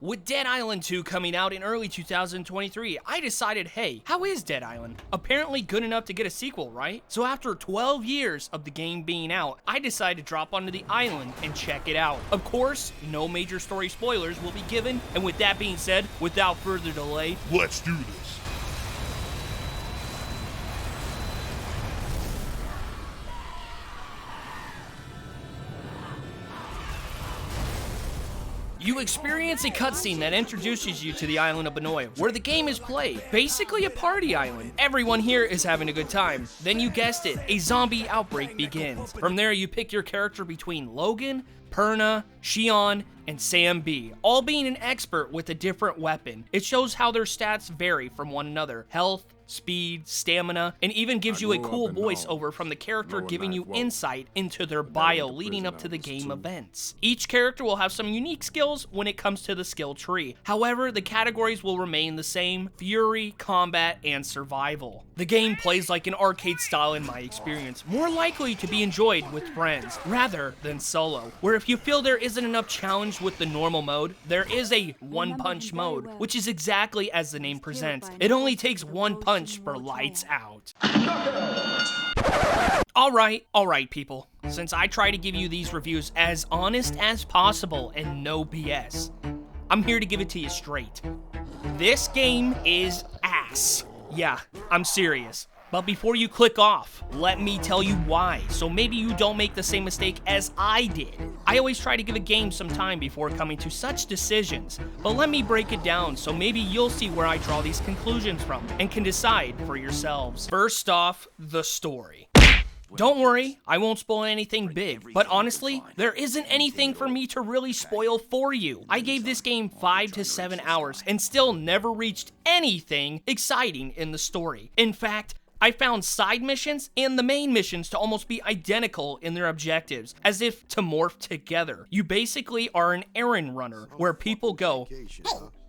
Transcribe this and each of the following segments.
With Dead Island 2 coming out in early 2023, I decided, hey, how is Dead Island? Apparently good enough to get a sequel, right? So after 12 years of the game being out, I decided to drop onto the island and check it out. Of course, no major story spoilers will be given, and with that being said, without further delay, let's do this. You experience a cutscene that introduces you to the island of Benoy, where the game is played. Basically a party island. Everyone here is having a good time. Then you guessed it, a zombie outbreak begins. From there, you pick your character between Logan, Perna, Shion, and Sam B, all being an expert with a different weapon. It shows how their stats vary from one another. Health, speed, stamina, and even gives you a cool voiceover from the character giving you insight into their bio leading up to the game events. Each character will have some unique skills when it comes to the skill tree. However, the categories will remain the same: fury, combat, and survival. The game plays like an arcade style in my experience, more likely to be enjoyed with friends rather than solo, where if you feel there isn't enough challenge with the normal mode, there is a one-punch mode, which is exactly as the name presents. It only takes one punch for lights out. Alright people, since I try to give you these reviews as honest as possible and no BS, I'm here to give it to you straight. This game is ass. Yeah, I'm serious. But before you click off, let me tell you why, so maybe you don't make the same mistake as I did. I always try to give a game some time before coming to such decisions, but let me break it down so maybe you'll see where I draw these conclusions from and can decide for yourselves. First off, the story. Don't worry, I won't spoil anything big, but honestly, there isn't anything for me to really spoil for you. I gave this game 5 to 7 hours and still never reached anything exciting in the story. In fact, I found side missions and the main missions to almost be identical in their objectives, as if to morph together. You basically are an errand runner, where people go, "Hey,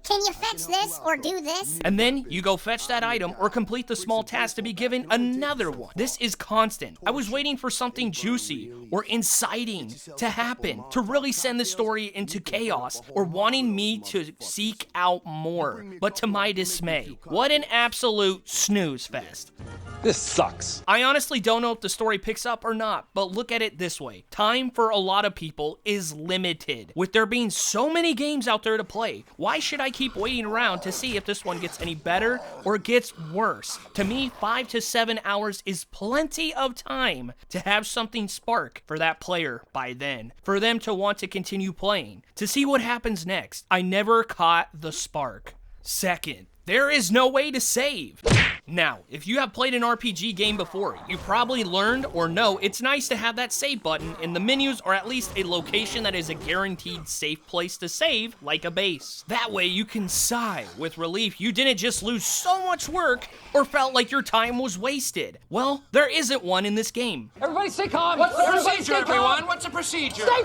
can you fetch this or do this?" And then you go fetch that item or complete the small task to be given another one. This is constant. I was waiting for something juicy or inciting to happen, to really send the story into chaos, or wanting me to seek out more. But to my dismay, what an absolute snooze fest. This sucks. I honestly don't know if the story picks up or not, but look at it this way. Time for a lot of people is limited. With there being so many games out there to play, why should I keep waiting around to see if this one gets any better or gets worse? To me, 5 to 7 hours is plenty of time to have something spark for that player by then, for them to want to continue playing, to see what happens next. I never caught the spark. Second, there is no way to save. Now, if you have played an RPG game before, you probably learned or know it's nice to have that save button in the menus, or at least a location that is a guaranteed safe place to save, like a base. That way you can sigh with relief you didn't just lose so much work or felt like your time was wasted. Well, there isn't one in this game. Everybody stay calm. What's the procedure, everyone? What's the procedure? Stay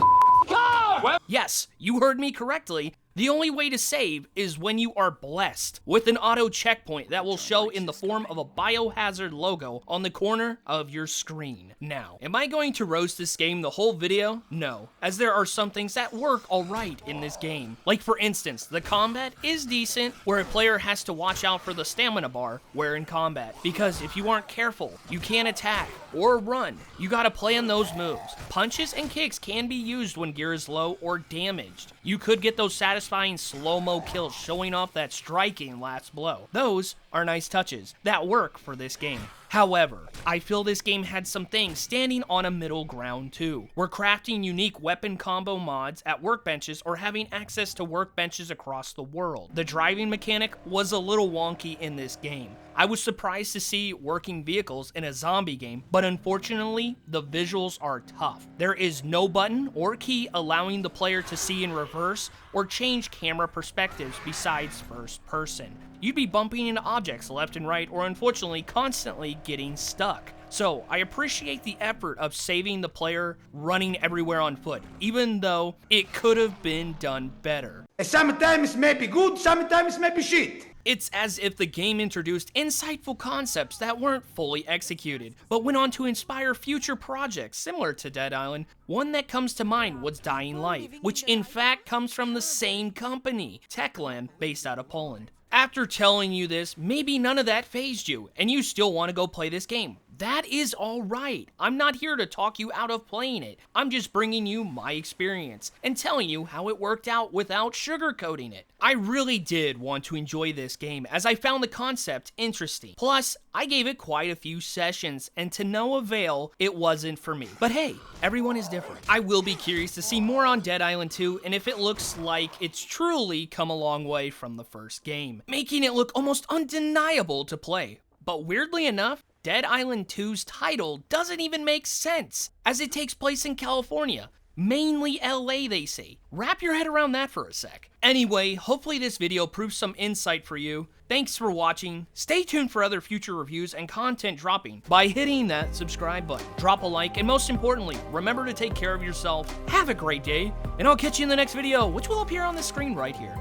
calm! Yes, you heard me correctly. The only way to save is when you are blessed with an auto checkpoint that will show in the form of a biohazard logo on the corner of your screen. Now, am I going to roast this game the whole video? No, as there are some things that work alright in this game. Like for instance, the combat is decent, where a player has to watch out for the stamina bar where in combat, because if you aren't careful, you can't attack or run. You gotta plan those moves. Punches and kicks can be used when gear is low or damaged. You could get those satisfying slow-mo kills showing off that striking last blow. Those are nice touches that work for this game. However, I feel this game had some things standing on a middle ground too. We're crafting unique weapon combo mods at workbenches or having access to workbenches across the world. The driving mechanic was a little wonky in this game. I was surprised to see working vehicles in a zombie game, but unfortunately, the visuals are tough. There is no button or key allowing the player to see in reverse or change camera perspectives besides first person. You'd be bumping into objects left and right, or unfortunately constantly getting stuck. So I appreciate the effort of saving the player running everywhere on foot, even though it could have been done better. Sometimes maybe good, sometimes maybe shit. It's as if the game introduced insightful concepts that weren't fully executed, but went on to inspire future projects similar to Dead Island. One that comes to mind was Dying Light, which in fact comes from the same company, Techland, based out of Poland. After telling you this, maybe none of that fazed you, and you still want to go play this game. That is alright. I'm not here to talk you out of playing it. I'm just bringing you my experience and telling you how it worked out without sugarcoating it. I really did want to enjoy this game as I found the concept interesting. Plus, I gave it quite a few sessions and to no avail, it wasn't for me. But hey, everyone is different. I will be curious to see more on Dead Island 2 and if it looks like it's truly come a long way from the first game, making it look almost undeniable to play. But weirdly enough, Dead Island 2's title doesn't even make sense, as it takes place in California. Mainly LA, they say. Wrap your head around that for a sec. Anyway, hopefully this video proves some insight for you. Thanks for watching. Stay tuned for other future reviews and content dropping by hitting that subscribe button. Drop a like, and most importantly, remember to take care of yourself. Have a great day, and I'll catch you in the next video, which will appear on the screen right here.